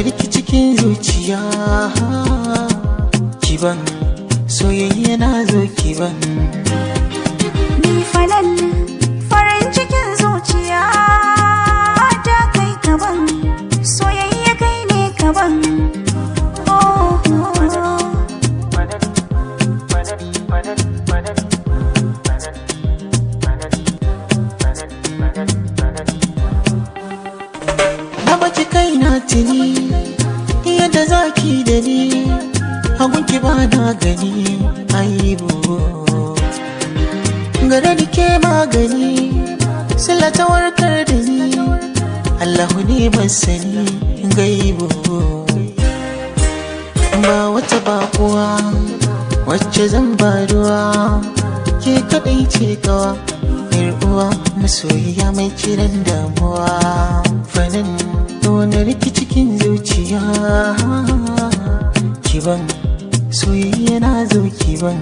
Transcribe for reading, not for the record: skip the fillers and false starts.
riki cikin zuciya kiban soyayya na zo kiban ni falal farin cikin zuciya ta kai kaban soyayya kai ne kaban na baki kai na tuni yadda zaki da ni hagunki ba na gani aibu gare da ke magani sila ta warkar da ni Allahu ne ban sani gaibu ba wata bakuwa wacce zan ba ruwa ke kadai ce kawa uwa masoyiya mai kiran damuwa fanin wani riki cikin zuciya kiban soyayya na zo kiban